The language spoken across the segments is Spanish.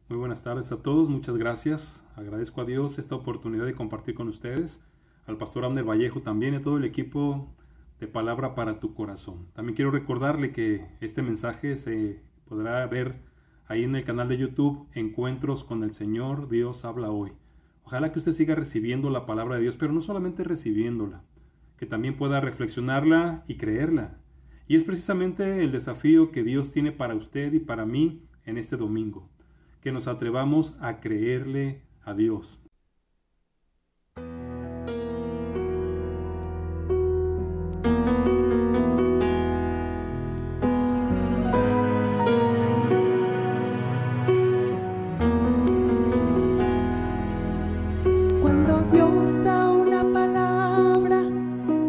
Muy buenas tardes a todos, muchas gracias. Agradezco a Dios esta oportunidad de compartir con ustedes, al pastor Abner Vallejo también y a todo el equipo de Palabra para tu Corazón. También quiero recordarle que este mensaje se podrá ver ahí en el canal de YouTube, Encuentros con el Señor, Dios habla hoy. Ojalá que usted siga recibiendo la palabra de Dios, pero no solamente recibiéndola, que también pueda reflexionarla y creerla. Y es precisamente el desafío que Dios tiene para usted y para mí en este domingo, que nos atrevamos a creerle a Dios. Cuando Dios da una palabra,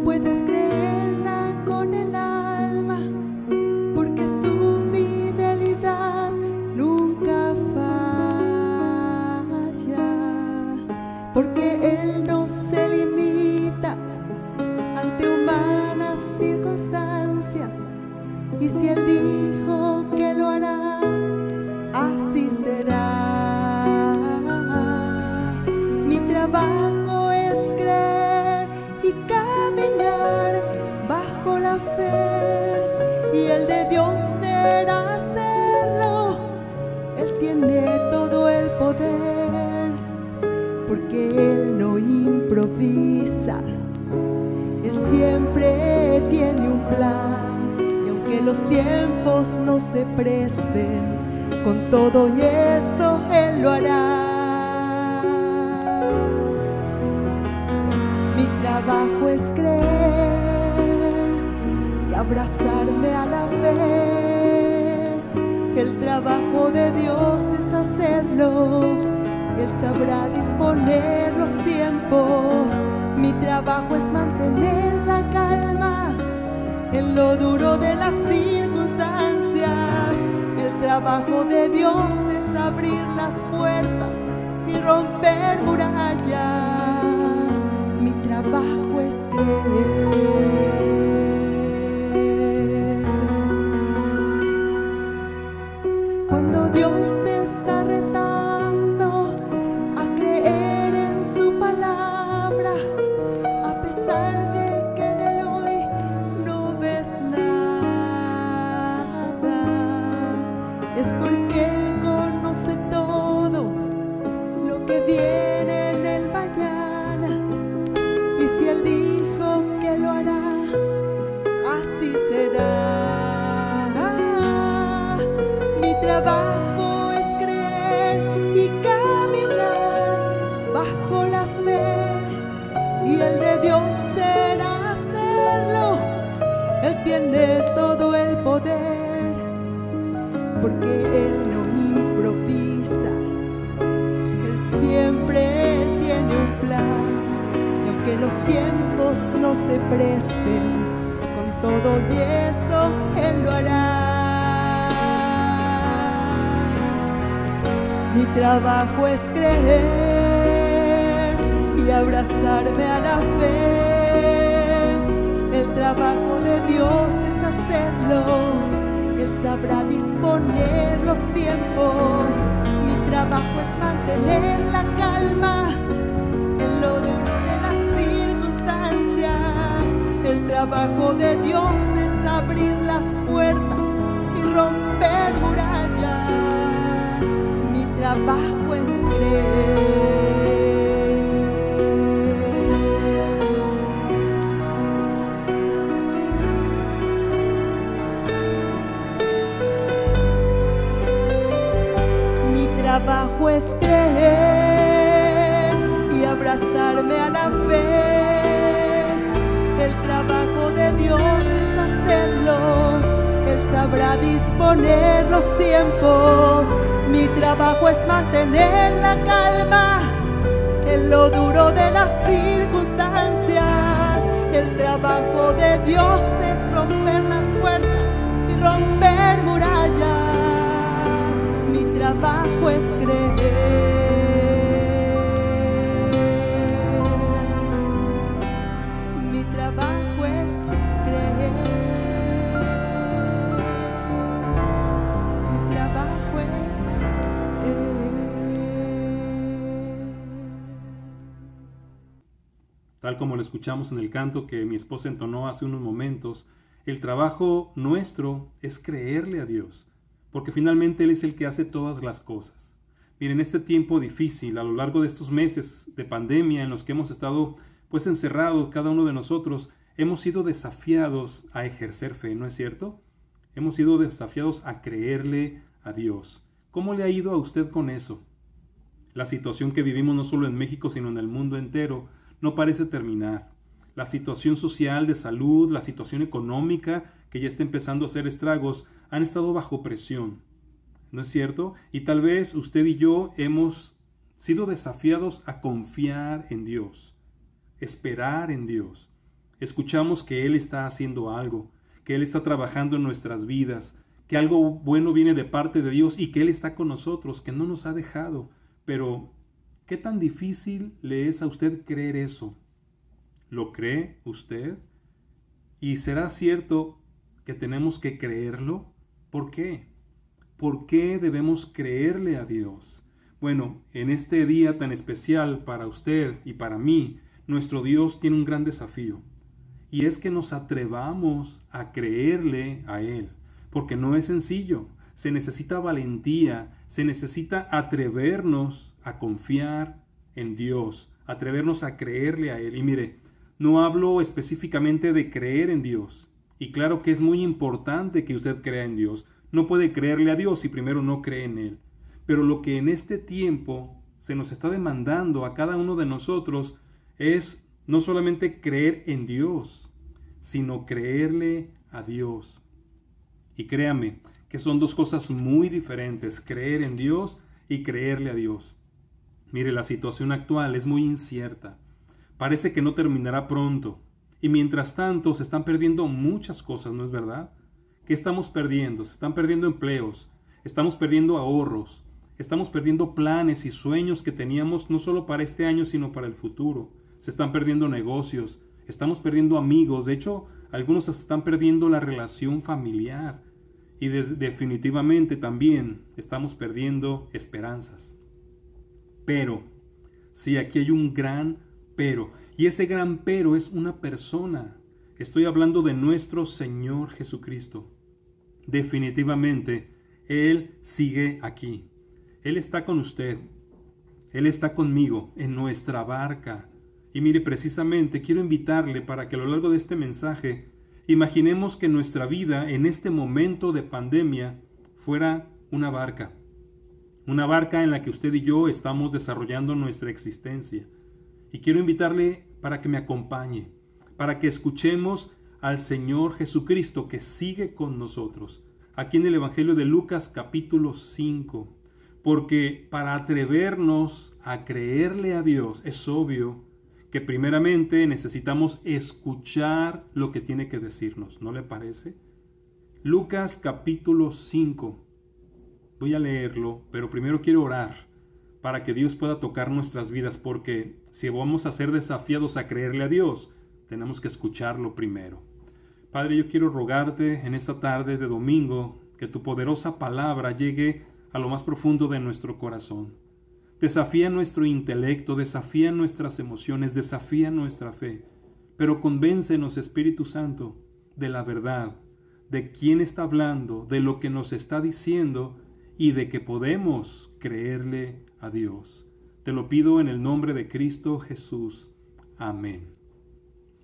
puedes creerla con el alma, porque su fidelidad nunca falla, porque Él no se limita ante humanas circunstancias, y si Él dijo que lo hará, así será. Mi trabajo es creer y caminar bajo la fe, y el de Dios será hacerlo. Él tiene todo el poder, porque Él no improvisa. Él siempre tiene un plan, y aunque los tiempos no se presten, con todo y eso Él lo hará. Mi trabajo es creer y abrazarme a la fe. El trabajo de Dios es hacerlo. Él sabrá disponer los tiempos. Mi trabajo es mantener la calma en lo duro de las circunstancias. El trabajo de Dios es abrir las puertas y romper murallas. Mi trabajo es creer. Cuando Dios te está retando a creer en su palabra, a pesar de que en el hoy no ves nada, es porque Él conoce todo lo que viene en el mañana, y si Él dijo que lo hará, así será. Mi trabajo es creer y caminar bajo la fe, y el de Dios será hacerlo. Él tiene todo el poder, porque Él no improvisa. Él siempre tiene un plan, y aunque los tiempos no se presten, con todo y eso Él lo hará. Mi trabajo es creer y abrazarme a la fe. El trabajo de Dios es hacerlo. Él sabrá disponer los tiempos. Mi trabajo es mantener la calma en lo duro de las circunstancias. El trabajo de Dios es abrir las puertas y romper murallas. Mi trabajo es creer. Mi trabajo es creer y abrazarme a la fe. El trabajo de Dios es hacerlo. Él sabrá disponer los tiempos. Mi trabajo es mantener la calma en lo duro de las circunstancias. El trabajo de Dios es romper las puertas y romper murallas. Mi trabajo es creer. Mi trabajo es creer. Mi trabajo es creer. tal como lo escuchamos en el canto que mi esposa entonó hace unos momentos. El trabajo nuestro es creerle a Dios, porque finalmente Él es el que hace todas las cosas. Miren, este tiempo difícil, a lo largo de estos meses de pandemia en los que hemos estado pues encerrados, cada uno de nosotros, hemos sido desafiados a ejercer fe, ¿no es cierto? Hemos sido desafiados a creerle a Dios. ¿Cómo le ha ido a usted con eso? La situación que vivimos no solo en México, sino en el mundo entero, no parece terminar. La situación social, de salud, la situación económica, que ya está empezando a hacer estragos, han estado bajo presión, ¿no es cierto? Y tal vez usted y yo hemos sido desafiados a confiar en Dios, esperar en Dios. Escuchamos que Él está haciendo algo, que Él está trabajando en nuestras vidas, que algo bueno viene de parte de Dios y que Él está con nosotros, que no nos ha dejado. Pero, ¿qué tan difícil le es a usted creer eso? ¿Lo cree usted? ¿Y será cierto que tenemos que creerlo? ¿Por qué? ¿Por qué debemos creerle a Dios? Bueno, en este día tan especial para usted y para mí, nuestro Dios tiene un gran desafío. Y es que nos atrevamos a creerle a Él, porque no es sencillo. Se necesita valentía, se necesita atrevernos a confiar en Dios, atrevernos a creerle a Él. Y mire, no hablo específicamente de creer en Dios. Y claro que es muy importante que usted crea en Dios. No puede creerle a Dios si primero no cree en Él. Pero lo que en este tiempo se nos está demandando a cada uno de nosotros es no solamente creer en Dios, sino creerle a Dios. Y créame que son dos cosas muy diferentes, creer en Dios y creerle a Dios. Mire, la situación actual es muy incierta. Parece que no terminará pronto. Y mientras tanto se están perdiendo muchas cosas, ¿no es verdad? ¿Qué estamos perdiendo? Se están perdiendo empleos, estamos perdiendo ahorros, estamos perdiendo planes y sueños que teníamos no solo para este año, sino para el futuro. Se están perdiendo negocios, estamos perdiendo amigos. De hecho, algunos están perdiendo la relación familiar. Y definitivamente también estamos perdiendo esperanzas. Pero, sí, aquí hay un gran pero. Y ese gran pero es una persona. Estoy hablando de nuestro Señor Jesucristo. Definitivamente, Él sigue aquí. Él está con usted. Él está conmigo en nuestra barca. Y mire, precisamente quiero invitarle para que a lo largo de este mensaje imaginemos que nuestra vida en este momento de pandemia fuera una barca en la que usted y yo estamos desarrollando nuestra existencia. Y quiero invitarle para que me acompañe, para que escuchemos al Señor Jesucristo que sigue con nosotros, aquí en el Evangelio de Lucas capítulo 5, porque para atrevernos a creerle a Dios es obvio que primeramente necesitamos escuchar lo que tiene que decirnos, ¿no le parece? Lucas capítulo 5. Voy a leerlo, pero primero quiero orar para que Dios pueda tocar nuestras vidas, porque si vamos a ser desafiados a creerle a Dios, tenemos que escucharlo primero. Padre, yo quiero rogarte en esta tarde de domingo que tu poderosa palabra llegue a lo más profundo de nuestro corazón. Desafía nuestro intelecto, desafía nuestras emociones, desafía nuestra fe. Pero convéncenos, Espíritu Santo, de la verdad, de quién está hablando, de lo que nos está diciendo y de que podemos creerle a Dios. Te lo pido en el nombre de Cristo Jesús. Amén.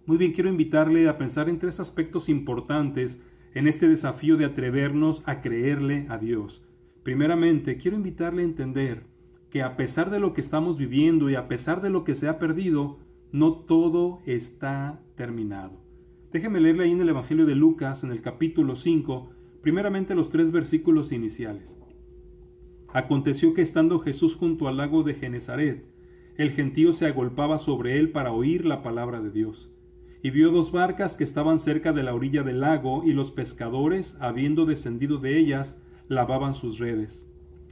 Muy bien, quiero invitarle a pensar en tres aspectos importantes en este desafío de atrevernos a creerle a Dios. Primeramente, quiero invitarle a entender que a pesar de lo que estamos viviendo y a pesar de lo que se ha perdido, no todo está terminado. Déjeme leerle ahí en el Evangelio de Lucas, en el capítulo 5, primeramente los 3 versículos iniciales. Aconteció que estando Jesús junto al lago de Genezaret, el gentío se agolpaba sobre él para oír la palabra de Dios. Y vio 2 barcas que estaban cerca de la orilla del lago, y los pescadores, habiendo descendido de ellas, lavaban sus redes.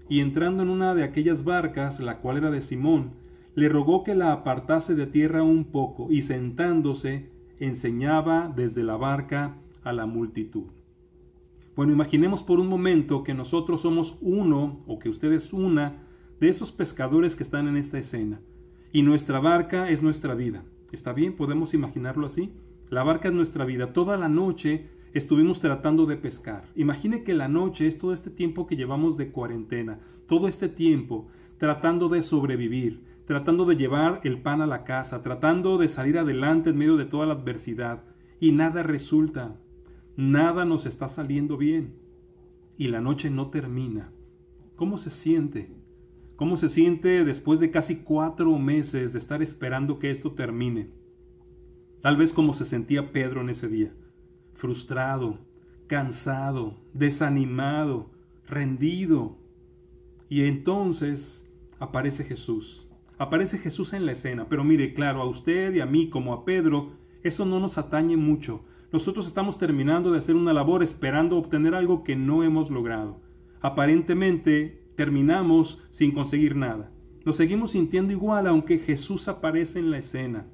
Y entrando en una de aquellas barcas, la cual era de Simón, le rogó que la apartase de tierra un poco, y sentándose, enseñaba desde la barca a la multitud. Bueno, imaginemos por un momento que nosotros somos uno, o que usted es una, de esos pescadores que están en esta escena. Y nuestra barca es nuestra vida. Está bien, podemos imaginarlo así. La barca es nuestra vida. Toda la noche estuvimos tratando de pescar. Imagine que la noche es todo este tiempo que llevamos de cuarentena, todo este tiempo tratando de sobrevivir, tratando de llevar el pan a la casa, tratando de salir adelante en medio de toda la adversidad, y nada resulta, nada nos está saliendo bien, y la noche no termina. ¿Cómo se siente? ¿Cómo se siente después de casi 4 meses de estar esperando que esto termine? Tal vez como se sentía Pedro en ese día, frustrado, cansado, desanimado, rendido. Y entonces aparece Jesús. Aparece Jesús en la escena. Pero mire, claro, a usted y a mí como a Pedro, eso no nos atañe mucho. Nosotros estamos terminando de hacer una labor esperando obtener algo que no hemos logrado. Aparentemente terminamos sin conseguir nada. Nos seguimos sintiendo igual aunque Jesús aparece en la escena.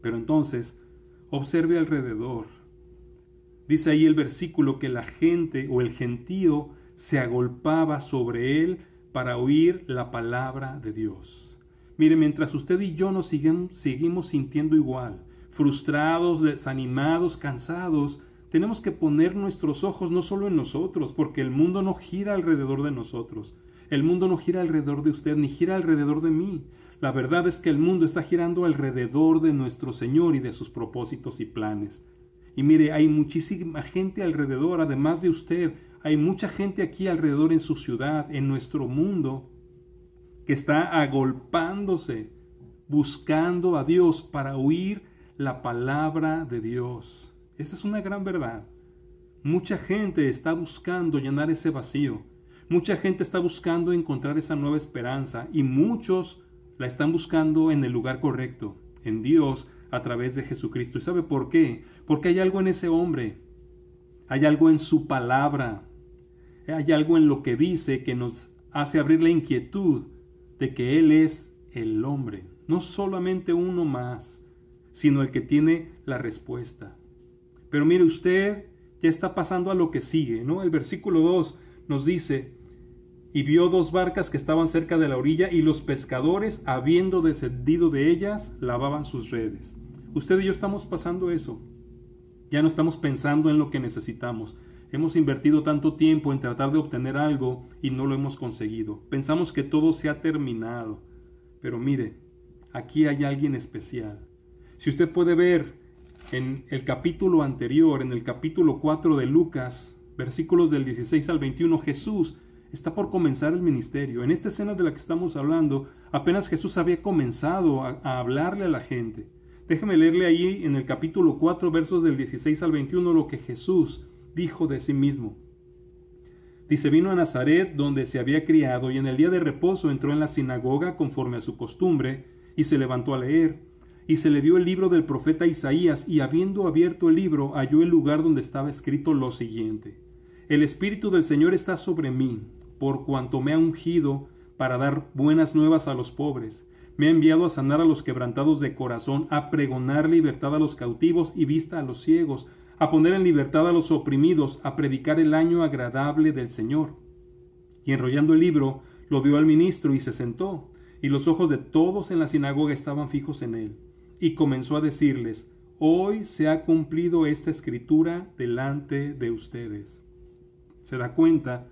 Pero entonces, observe alrededor. Dice ahí el versículo que la gente o el gentío se agolpaba sobre él para oír la palabra de Dios. Mire, mientras usted y yo nos seguimos sintiendo igual, frustrados, desanimados, cansados, tenemos que poner nuestros ojos no solo en nosotros, porque el mundo no gira alrededor de nosotros. El mundo no gira alrededor de usted, ni gira alrededor de mí. La verdad es que el mundo está girando alrededor de nuestro Señor y de sus propósitos y planes. Y mire, hay muchísima gente alrededor, además de usted. Hay mucha gente aquí alrededor en su ciudad, en nuestro mundo, que está agolpándose, buscando a Dios para oír la palabra de Dios. Esa es una gran verdad. Mucha gente está buscando llenar ese vacío. Mucha gente está buscando encontrar esa nueva esperanza y muchos la están buscando en el lugar correcto, en Dios, a través de Jesucristo. ¿Y sabe por qué? Porque hay algo en ese hombre, hay algo en su palabra, hay algo en lo que dice que nos hace abrir la inquietud de que Él es el hombre, no solamente uno más, sino el que tiene la respuesta. Pero mire, usted ya está pasando a lo que sigue, ¿no? El versículo 2 nos dice: y vio 2 barcas que estaban cerca de la orilla, y los pescadores, habiendo descendido de ellas, lavaban sus redes. Usted y yo estamos pasando eso. Ya no estamos pensando en lo que necesitamos. Hemos invertido tanto tiempo en tratar de obtener algo y no lo hemos conseguido. Pensamos que todo se ha terminado. Pero mire, aquí hay alguien especial. Si usted puede ver en el capítulo anterior, en el capítulo 4 de Lucas, versículos del 16 al 21, Jesús está por comenzar el ministerio. En esta escena de la que estamos hablando, apenas Jesús había comenzado a hablarle a la gente. Déjeme leerle ahí en el capítulo 4, versos del 16 al 21, lo que Jesús dijo de sí mismo. Dice: vino a Nazaret, donde se había criado, y en el día de reposo entró en la sinagoga conforme a su costumbre, y se levantó a leer. Y se le dio el libro del profeta Isaías, y habiendo abierto el libro, halló el lugar donde estaba escrito lo siguiente: el Espíritu del Señor está sobre mí, por cuanto me ha ungido para dar buenas nuevas a los pobres. Me ha enviado a sanar a los quebrantados de corazón, a pregonar libertad a los cautivos y vista a los ciegos, a poner en libertad a los oprimidos, a predicar el año agradable del Señor. Y enrollando el libro, lo dio al ministro y se sentó, y los ojos de todos en la sinagoga estaban fijos en él. Y comenzó a decirles: hoy se ha cumplido esta escritura delante de ustedes. ¿Se da cuenta?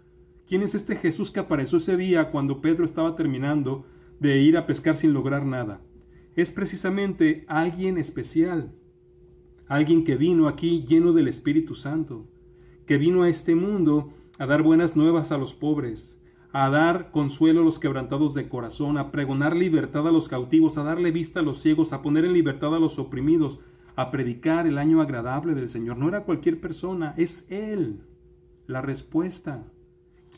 ¿Quién es este Jesús que apareció ese día cuando Pedro estaba terminando de ir a pescar sin lograr nada? Es precisamente alguien especial, alguien que vino aquí lleno del Espíritu Santo, que vino a este mundo a dar buenas nuevas a los pobres, a dar consuelo a los quebrantados de corazón, a pregonar libertad a los cautivos, a darle vista a los ciegos, a poner en libertad a los oprimidos, a predicar el año agradable del Señor. No era cualquier persona, es Él, la respuesta.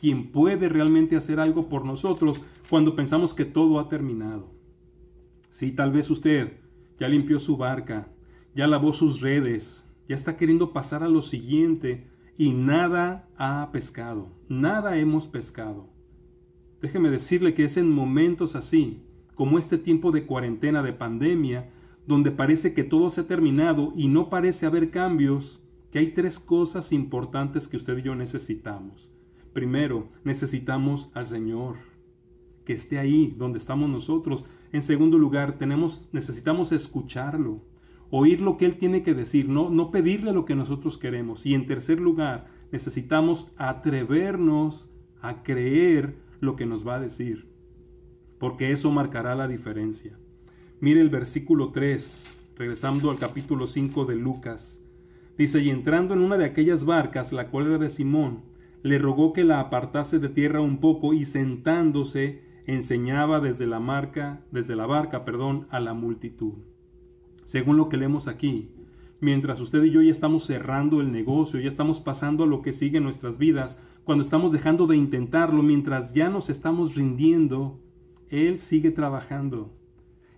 Quien puede realmente hacer algo por nosotros cuando pensamos que todo ha terminado. Sí, tal vez usted ya limpió su barca, ya lavó sus redes, ya está queriendo pasar a lo siguiente y nada ha pescado, nada hemos pescado. Déjeme decirle que es en momentos así, como este tiempo de cuarentena, de pandemia, donde parece que todo se ha terminado y no parece haber cambios, que hay 3 cosas importantes que usted y yo necesitamos. Primero, necesitamos al Señor, que esté ahí donde estamos nosotros. En segundo lugar, necesitamos escucharlo, oír lo que Él tiene que decir, no pedirle lo que nosotros queremos. Y en tercer lugar, necesitamos atrevernos a creer lo que nos va a decir, porque eso marcará la diferencia. Mire el versículo 3, regresando al capítulo 5 de Lucas. Dice, y entrando en una de aquellas barcas, la cual era de Simón, le rogó que la apartase de tierra un poco, y sentándose enseñaba desde la barca, a la multitud. Según lo que leemos aquí, mientras usted y yo ya estamos cerrando el negocio, ya estamos pasando a lo que sigue en nuestras vidas, cuando estamos dejando de intentarlo, mientras ya nos estamos rindiendo, Él sigue trabajando.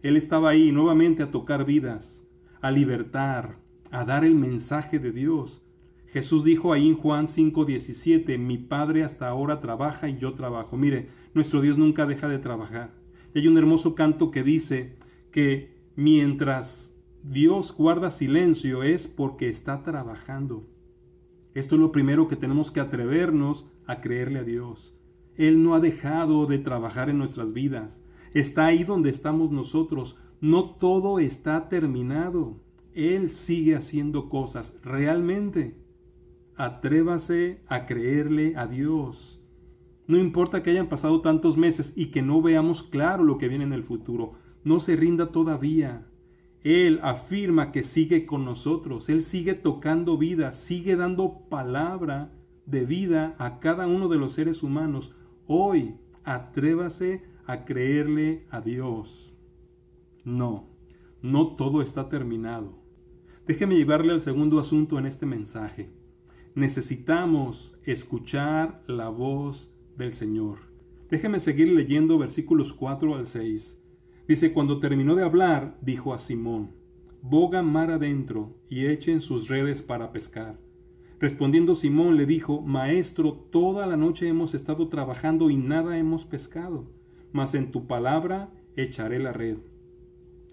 Él estaba ahí nuevamente a tocar vidas, a libertar, a dar el mensaje de Dios. Jesús dijo ahí en Juan 5:17, mi Padre hasta ahora trabaja y yo trabajo. Mire, nuestro Dios nunca deja de trabajar. Y hay un hermoso canto que dice que mientras Dios guarda silencio es porque está trabajando. Esto es lo primero que tenemos que atrevernos a creerle a Dios. Él no ha dejado de trabajar en nuestras vidas. Está ahí donde estamos nosotros. No todo está terminado. Él sigue haciendo cosas. Realmente, atrévase a creerle a Dios. No importa que hayan pasado tantos meses y que no veamos claro lo que viene en el futuro. No se rinda todavía. Él afirma que sigue con nosotros. Él sigue tocando vidas, sigue dando palabra de vida a cada uno de los seres humanos. Hoy, atrévase a creerle a Dios. No todo está terminado. Déjeme llevarle al segundo asunto en este mensaje. Necesitamos escuchar la voz del Señor. Déjeme seguir leyendo versículos 4 al 6. Dice, cuando terminó de hablar, dijo a Simón, boga mar adentro y echen sus redes para pescar. Respondiendo Simón le dijo, Maestro, toda la noche hemos estado trabajando y nada hemos pescado, mas en tu palabra echaré la red.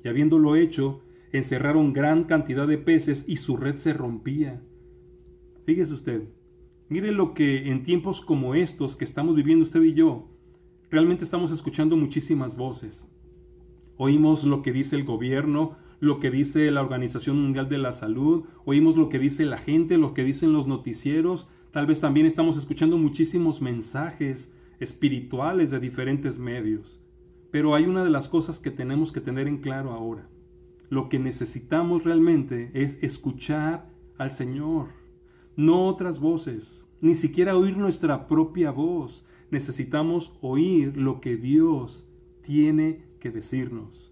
Y habiéndolo hecho, encerraron gran cantidad de peces y su red se rompía. Fíjese usted, mire lo que en tiempos como estos que estamos viviendo usted y yo, realmente estamos escuchando muchísimas voces. Oímos lo que dice el gobierno, lo que dice la Organización Mundial de la Salud, oímos lo que dice la gente, lo que dicen los noticieros, tal vez también estamos escuchando muchísimos mensajes espirituales de diferentes medios. Pero hay una de las cosas que tenemos que tener en claro ahora. Lo que necesitamos realmente es escuchar al Señor, no otras voces, ni siquiera oír nuestra propia voz. Necesitamos oír lo que Dios tiene que decirnos.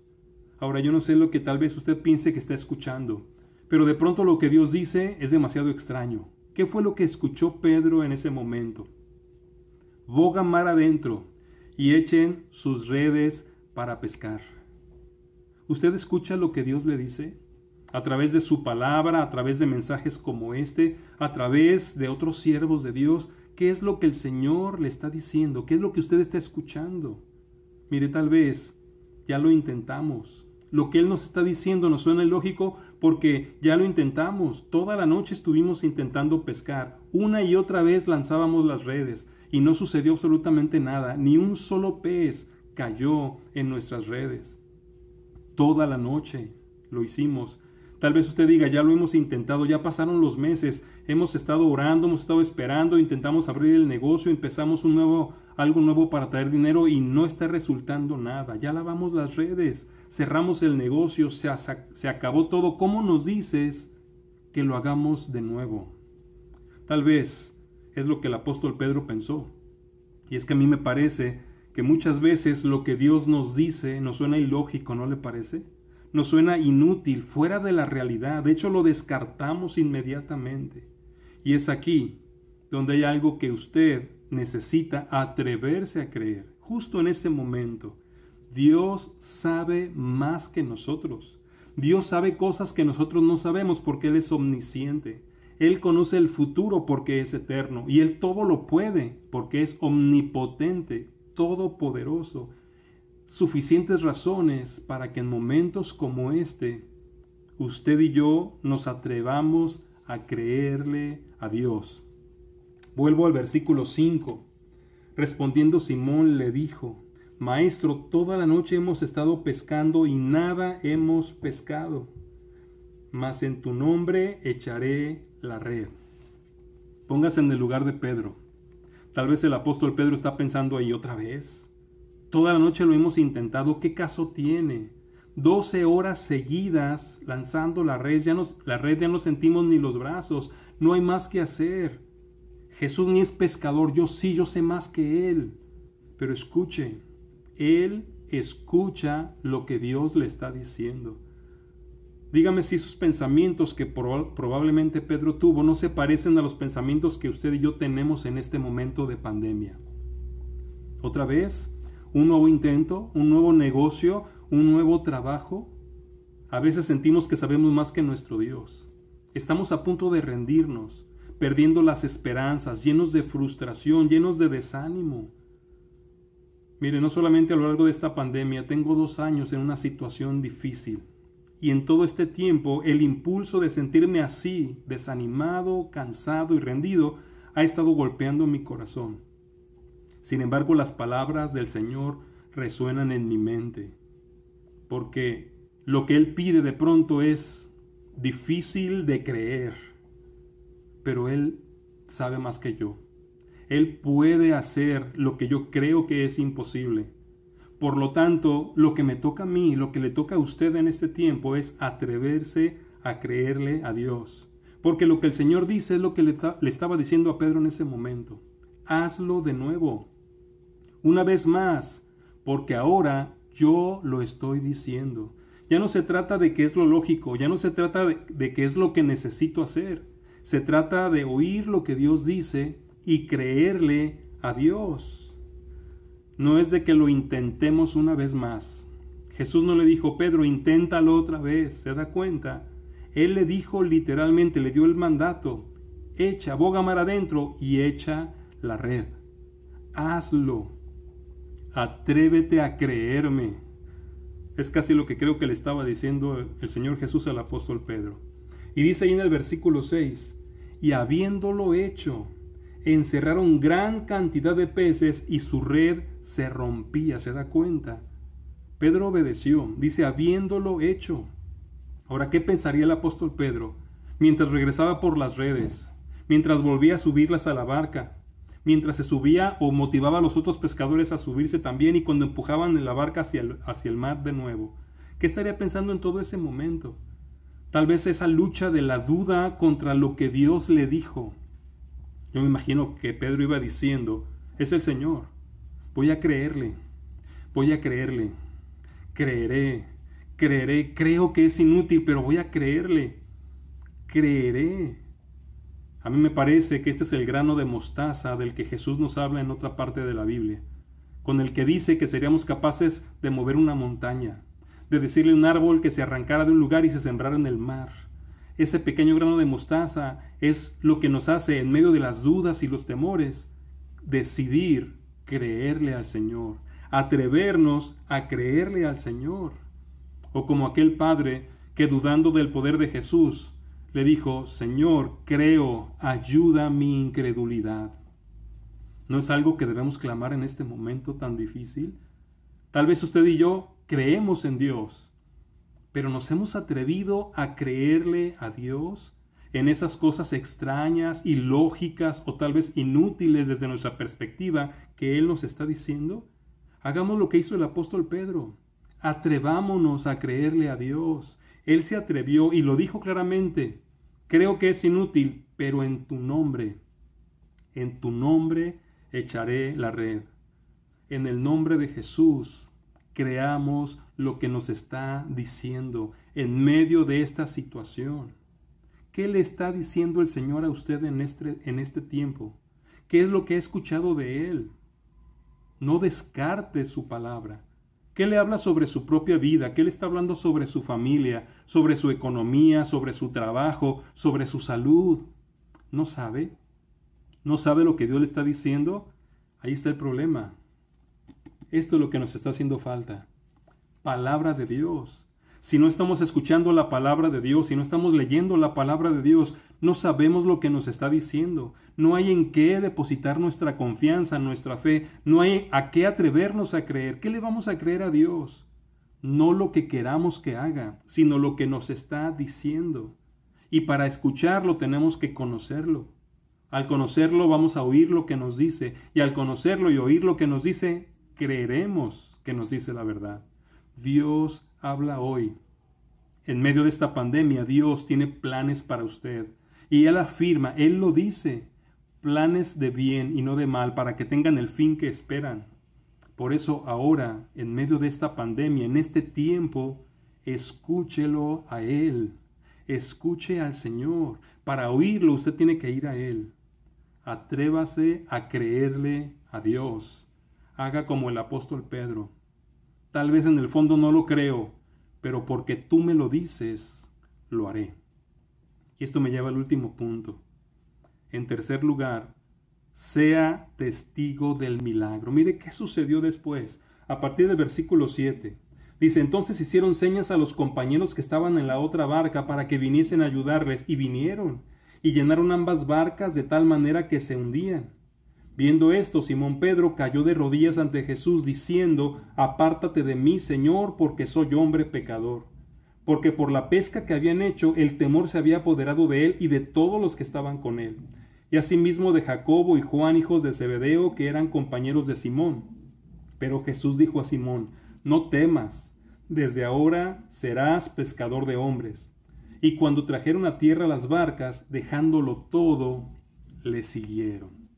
Ahora, yo no sé lo que tal vez usted piense que está escuchando, pero de pronto lo que Dios dice es demasiado extraño. ¿Qué fue lo que escuchó Pedro en ese momento? Boga mar adentro y echen sus redes para pescar. ¿Usted escucha lo que Dios le dice? A través de su palabra, a través de mensajes como este, a través de otros siervos de Dios. ¿Qué es lo que el Señor le está diciendo? ¿Qué es lo que usted está escuchando? Mire, tal vez ya lo intentamos. Lo que Él nos está diciendo nos suena ilógico porque ya lo intentamos. Toda la noche estuvimos intentando pescar. Una y otra vez lanzábamos las redes y no sucedió absolutamente nada. Ni un solo pez cayó en nuestras redes. Toda la noche lo hicimos. Tal vez usted diga, ya lo hemos intentado, ya pasaron los meses, hemos estado orando, hemos estado esperando, intentamos abrir el negocio, empezamos algo nuevo para traer dinero y no está resultando nada. Ya lavamos las redes, cerramos el negocio, se acabó todo. ¿Cómo nos dices que lo hagamos de nuevo? Tal vez es lo que el apóstol Pedro pensó. Y es que a mí me parece que muchas veces lo que Dios nos dice nos suena ilógico, ¿no le parece? Nos suena inútil, fuera de la realidad. De hecho, lo descartamos inmediatamente. Y es aquí donde hay algo que usted necesita atreverse a creer. Justo en ese momento, Dios sabe más que nosotros. Dios sabe cosas que nosotros no sabemos porque Él es omnisciente. Él conoce el futuro porque es eterno. Y Él todo lo puede porque es omnipotente, todopoderoso. Suficientes razones para que en momentos como este, usted y yo nos atrevamos a creerle a Dios. Vuelvo al versículo 5. Respondiendo Simón le dijo, Maestro, toda la noche hemos estado pescando y nada hemos pescado, mas en tu nombre echaré la red. Póngase en el lugar de Pedro. Tal vez el apóstol Pedro está pensando ahí otra vez. Toda la noche lo hemos intentado, ¿qué caso tiene? 12 horas seguidas lanzando la red ya no sentimos ni los brazos, no hay más que hacer. Jesús ni es pescador, yo sé más que él. Pero escuche, él escucha lo que Dios le está diciendo. Dígame si esos pensamientos que probablemente Pedro tuvo no se parecen a los pensamientos que usted y yo tenemos en este momento de pandemia. Otra vez, un nuevo intento, un nuevo negocio, un nuevo trabajo. A veces sentimos que sabemos más que nuestro Dios. Estamos a punto de rendirnos, perdiendo las esperanzas, llenos de frustración, llenos de desánimo. Mire, no solamente a lo largo de esta pandemia, tengo 2 años en una situación difícil. Y en todo este tiempo, el impulso de sentirme así, desanimado, cansado y rendido, ha estado golpeando mi corazón. Sin embargo, las palabras del Señor resuenan en mi mente, porque lo que Él pide de pronto es difícil de creer, pero Él sabe más que yo. Él puede hacer lo que yo creo que es imposible. Por lo tanto, lo que me toca a mí, lo que le toca a usted en este tiempo es atreverse a creerle a Dios. Porque lo que el Señor dice es lo que le estaba diciendo a Pedro en ese momento. Hazlo de nuevo, una vez más, porque ahora yo lo estoy diciendo. Ya no se trata de qué es lo lógico, ya no se trata de qué es lo que necesito hacer. Se trata de oír lo que Dios dice y creerle a Dios. No es de que lo intentemos una vez más. Jesús no le dijo, Pedro, inténtalo otra vez, ¿se da cuenta? Él le dijo literalmente, le dio el mandato, echa, boga mar adentro y echa la red. Hazlo, atrévete a creerme. Es casi lo que creo que le estaba diciendo el Señor Jesús al apóstol Pedro. Y dice ahí en el versículo 6, y habiéndolo hecho, encerraron gran cantidad de peces y su red se rompía, ¿se da cuenta? Pedro obedeció, dice, habiéndolo hecho. Ahora, ¿qué pensaría el apóstol Pedro mientras regresaba por las redes, mientras volvía a subirlas a la barca, mientras se subía o motivaba a los otros pescadores a subirse también y cuando empujaban la barca hacia el mar de nuevo? ¿Qué estaría pensando en todo ese momento? Tal vez esa lucha de la duda contra lo que Dios le dijo. Yo me imagino que Pedro iba diciendo, es el Señor, voy a creerle, creeré, creo que es inútil, pero voy a creerle, creeré. A mí me parece que este es el grano de mostaza del que Jesús nos habla en otra parte de la Biblia, con el que dice que seríamos capaces de mover una montaña, de decirle a un árbol que se arrancara de un lugar y se sembrara en el mar. Ese pequeño grano de mostaza es lo que nos hace, en medio de las dudas y los temores, decidir creerle al Señor, atrevernos a creerle al Señor. O como aquel padre que dudando del poder de Jesús, le dijo, Señor, creo, ayuda mi incredulidad. ¿No es algo que debemos clamar en este momento tan difícil? Tal vez usted y yo creemos en Dios, pero ¿nos hemos atrevido a creerle a Dios en esas cosas extrañas, ilógicas o tal vez inútiles desde nuestra perspectiva que Él nos está diciendo? Hagamos lo que hizo el apóstol Pedro. Atrevámonos a creerle a Dios. Él se atrevió y lo dijo claramente. Creo que es inútil, pero en tu nombre echaré la red. En el nombre de Jesús, creamos lo que nos está diciendo en medio de esta situación. ¿Qué le está diciendo el Señor a usted en este tiempo? ¿Qué es lo que ha escuchado de Él? No descarte su palabra. ¿Qué le habla sobre su propia vida? ¿Qué le está hablando sobre su familia, sobre su economía, sobre su trabajo, sobre su salud? ¿No sabe? ¿No sabe lo que Dios le está diciendo? Ahí está el problema. Esto es lo que nos está haciendo falta. Palabra de Dios. Si no estamos escuchando la palabra de Dios, si no estamos leyendo la palabra de Dios, No sabemos lo que nos está diciendo. No hay en qué depositar nuestra confianza, nuestra fe. No hay a qué atrevernos a creer. ¿Qué le vamos a creer a Dios? No lo que queramos que haga, sino lo que nos está diciendo. Y para escucharlo tenemos que conocerlo. Al conocerlo vamos a oír lo que nos dice. Y al conocerlo y oír lo que nos dice, creeremos que nos dice la verdad. Dios habla hoy. En medio de esta pandemia, Dios tiene planes para usted. Y Él afirma, Él lo dice, planes de bien y no de mal, para que tengan el fin que esperan. Por eso ahora, en medio de esta pandemia, en este tiempo, escúchelo a Él. Escuche al Señor. Para oírlo, usted tiene que ir a Él. Atrévase a creerle a Dios. Haga como el apóstol Pedro. Tal vez en el fondo no lo creo, pero porque tú me lo dices, lo haré. Y esto me lleva al último punto. En tercer lugar, sea testigo del milagro. Mire qué sucedió después, a partir del versículo 7. Dice, entonces hicieron señas a los compañeros que estaban en la otra barca para que viniesen a ayudarles, y vinieron, y llenaron ambas barcas de tal manera que se hundían. Viendo esto, Simón Pedro cayó de rodillas ante Jesús, diciendo, apártate de mí, Señor, porque soy hombre pecador. Porque por la pesca que habían hecho, el temor se había apoderado de él y de todos los que estaban con él. Y asimismo de Jacobo y Juan, hijos de Zebedeo, que eran compañeros de Simón. Pero Jesús dijo a Simón, no temas, desde ahora serás pescador de hombres. Y cuando trajeron a tierra las barcas, dejándolo todo, le siguieron.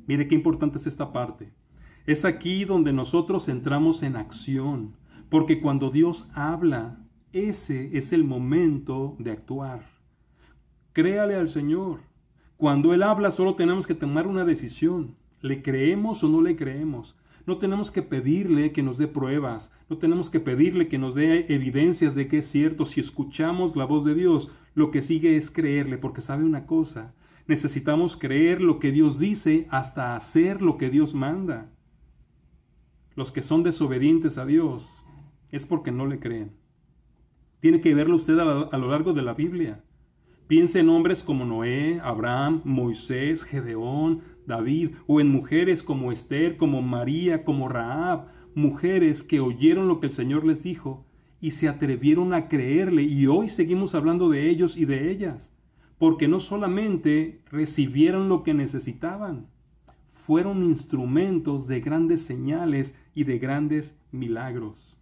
Mire qué importante es esta parte. Es aquí donde nosotros entramos en acción, porque cuando Dios habla, ese es el momento de actuar. Créale al Señor. Cuando Él habla, solo tenemos que tomar una decisión. ¿Le creemos o no le creemos? No tenemos que pedirle que nos dé pruebas, no tenemos que pedirle que nos dé evidencias de que es cierto. Si escuchamos la voz de Dios, lo que sigue es creerle, porque sabe una cosa, necesitamos creer lo que Dios dice hasta hacer lo que Dios manda. Los que son desobedientes a Dios es porque no le creen. Tiene que verlo usted a lo largo de la Biblia. Piense en hombres como Noé, Abraham, Moisés, Gedeón, David, o en mujeres como Esther, como María, como Rahab, mujeres que oyeron lo que el Señor les dijo y se atrevieron a creerle, y hoy seguimos hablando de ellos y de ellas, porque no solamente recibieron lo que necesitaban, fueron instrumentos de grandes señales y de grandes milagros.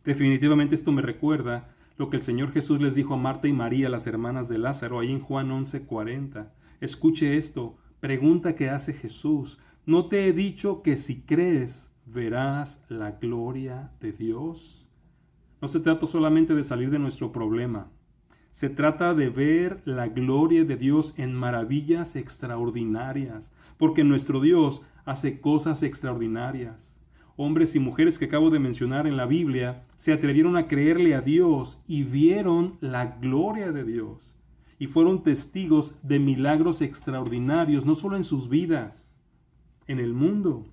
Definitivamente esto me recuerda lo que el Señor Jesús les dijo a Marta y María, las hermanas de Lázaro, ahí en Juan 11:40. Escuche esto, pregunta que hace Jesús. ¿No te he dicho que si crees, verás la gloria de Dios? No se trata solamente de salir de nuestro problema. Se trata de ver la gloria de Dios en maravillas extraordinarias, porque nuestro Dios hace cosas extraordinarias. Hombres y mujeres que acabo de mencionar en la Biblia se atrevieron a creerle a Dios y vieron la gloria de Dios. Y fueron testigos de milagros extraordinarios, no solo en sus vidas, en el mundo.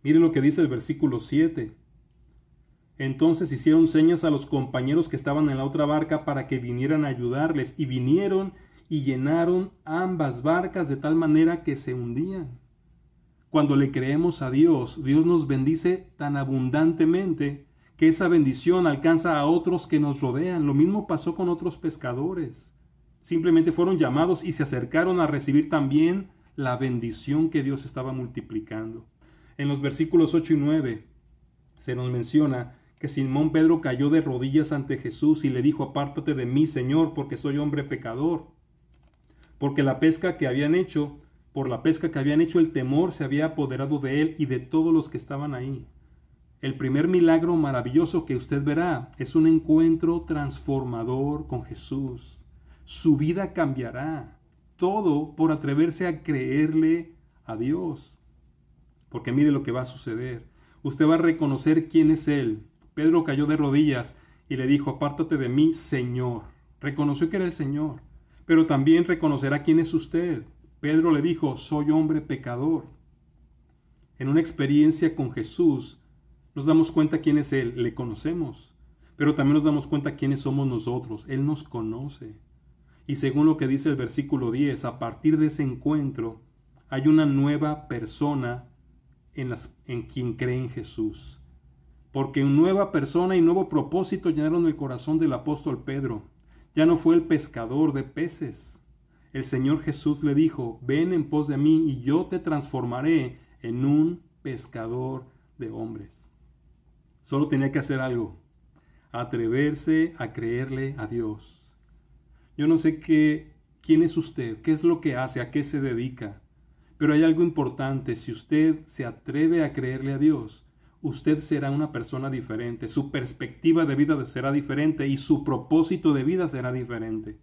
Miren lo que dice el versículo 7. Entonces hicieron señas a los compañeros que estaban en la otra barca para que vinieran a ayudarles, y vinieron y llenaron ambas barcas de tal manera que se hundían. Cuando le creemos a Dios, Dios nos bendice tan abundantemente que esa bendición alcanza a otros que nos rodean. Lo mismo pasó con otros pescadores. Simplemente fueron llamados y se acercaron a recibir también la bendición que Dios estaba multiplicando. En los versículos 8 y 9 se nos menciona que Simón Pedro cayó de rodillas ante Jesús y le dijo, apártate de mí, Señor, porque soy hombre pecador. Porque por la pesca que habían hecho, el temor se había apoderado de él y de todos los que estaban ahí. El primer milagro maravilloso que usted verá es un encuentro transformador con Jesús. Su vida cambiará, todo por atreverse a creerle a Dios. Porque mire lo que va a suceder. Usted va a reconocer quién es Él. Pedro cayó de rodillas y le dijo, apártate de mí, Señor. Reconoció que era el Señor, pero también reconocerá quién es usted. Pedro le dijo, soy hombre pecador. En una experiencia con Jesús, nos damos cuenta quién es Él, le conocemos, pero también nos damos cuenta quiénes somos nosotros. Él nos conoce. Y según lo que dice el versículo 10, a partir de ese encuentro hay una nueva persona en quien cree en Jesús. Porque una nueva persona y nuevo propósito llenaron el corazón del apóstol Pedro. Ya no fue el pescador de peces. El Señor Jesús le dijo, ven en pos de mí y yo te transformaré en un pescador de hombres. Solo tenía que hacer algo, atreverse a creerle a Dios. Yo no sé quién es usted, qué es lo que hace, a qué se dedica, pero hay algo importante. Si usted se atreve a creerle a Dios, usted será una persona diferente, su perspectiva de vida será diferente y su propósito de vida será diferente.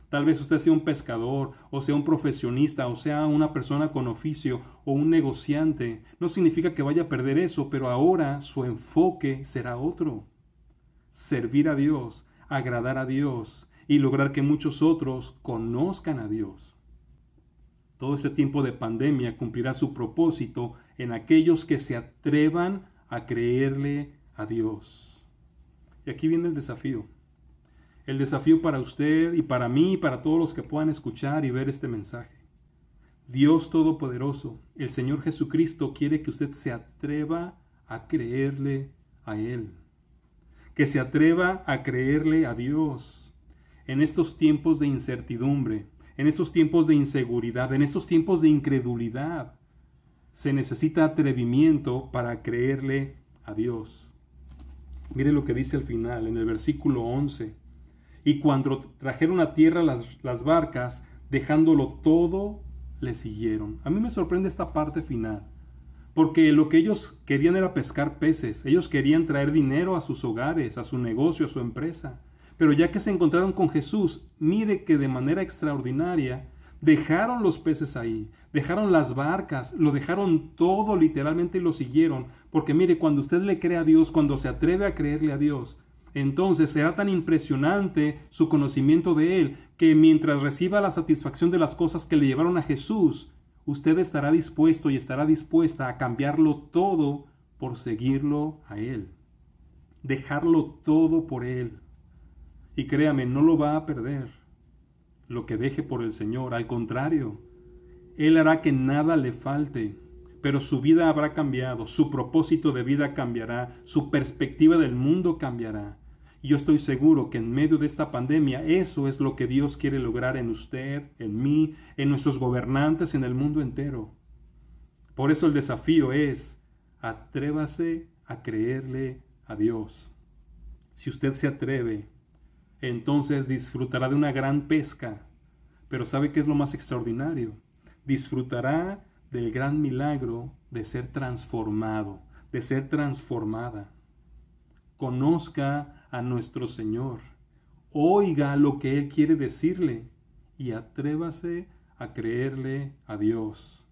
Tal vez usted sea un pescador, o sea un profesionista, o sea una persona con oficio, o un negociante. No significa que vaya a perder eso, pero ahora su enfoque será otro. Servir a Dios, agradar a Dios y lograr que muchos otros conozcan a Dios. Todo este tiempo de pandemia cumplirá su propósito en aquellos que se atrevan a creerle a Dios. Y aquí viene el desafío. El desafío para usted y para mí y para todos los que puedan escuchar y ver este mensaje. Dios Todopoderoso, el Señor Jesucristo quiere que usted se atreva a creerle a Él. Que se atreva a creerle a Dios. En estos tiempos de incertidumbre, en estos tiempos de inseguridad, en estos tiempos de incredulidad, se necesita atrevimiento para creerle a Dios. Mire lo que dice al final, en el versículo 11. Y cuando trajeron a tierra las barcas, dejándolo todo, le siguieron. A mí me sorprende esta parte final, porque lo que ellos querían era pescar peces. Ellos querían traer dinero a sus hogares, a su negocio, a su empresa. Pero ya que se encontraron con Jesús, mire que de manera extraordinaria dejaron los peces ahí, dejaron las barcas, lo dejaron todo literalmente y lo siguieron. Porque mire, cuando usted le cree a Dios, cuando se atreve a creerle a Dios, entonces será tan impresionante su conocimiento de Él, que mientras reciba la satisfacción de las cosas que le llevaron a Jesús, usted estará dispuesto y estará dispuesta a cambiarlo todo por seguirlo a Él. Dejarlo todo por Él. Y créame, no lo va a perder lo que deje por el Señor. Al contrario, Él hará que nada le falte, pero su vida habrá cambiado, su propósito de vida cambiará, su perspectiva del mundo cambiará. Y yo estoy seguro que en medio de esta pandemia eso es lo que Dios quiere lograr en usted, en mí, en nuestros gobernantes, en el mundo entero. Por eso el desafío es, atrévase a creerle a Dios. Si usted se atreve, entonces disfrutará de una gran pesca. Pero ¿sabe qué es lo más extraordinario? Disfrutará del gran milagro de ser transformado, de ser transformada. Conozca a nuestro Señor, oiga lo que Él quiere decirle y atrévase a creerle a Dios.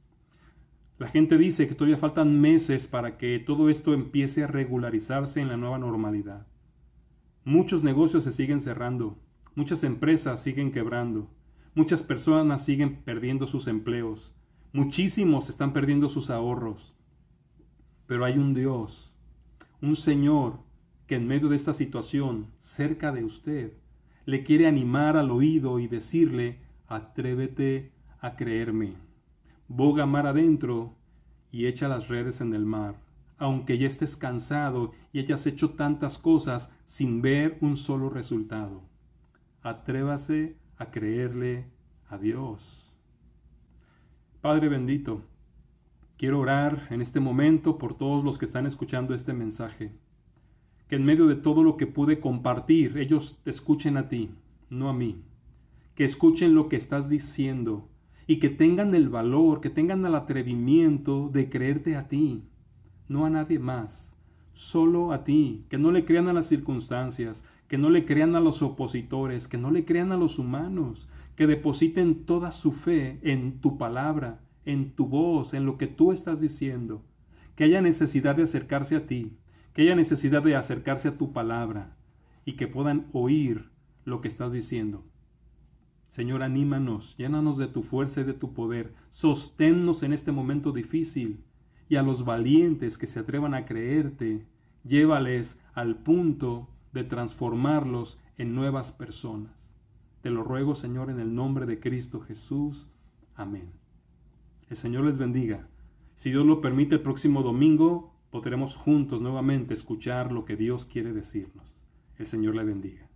La gente dice que todavía faltan meses para que todo esto empiece a regularizarse en la nueva normalidad. Muchos negocios se siguen cerrando, muchas empresas siguen quebrando, muchas personas siguen perdiendo sus empleos, muchísimos están perdiendo sus ahorros. Pero hay un Dios, un Señor, que en medio de esta situación, cerca de usted, le quiere animar al oído y decirle, atrévete a creerme. Boga mar adentro y echa las redes en el mar, aunque ya estés cansado y hayas hecho tantas cosas sin ver un solo resultado. Atrévase a creerle a Dios. Padre bendito, quiero orar en este momento por todos los que están escuchando este mensaje. Que en medio de todo lo que pude compartir, ellos te escuchen a ti, no a mí. Que escuchen lo que estás diciendo y que tengan el valor, que tengan el atrevimiento de creerte a ti, no a nadie más, solo a ti. Que no le crean a las circunstancias, que no le crean a los opositores, que no le crean a los humanos, que depositen toda su fe en tu palabra, en tu voz, en lo que tú estás diciendo. Que haya necesidad de acercarse a ti, que haya necesidad de acercarse a tu palabra y que puedan oír lo que estás diciendo. Señor, anímanos, llénanos de tu fuerza y de tu poder, sosténnos en este momento difícil y a los valientes que se atrevan a creerte, llévales al punto de transformarlos en nuevas personas. Te lo ruego, Señor, en el nombre de Cristo Jesús. Amén. El Señor les bendiga. Si Dios lo permite, el próximo domingo podremos juntos nuevamente escuchar lo que Dios quiere decirnos. El Señor le bendiga.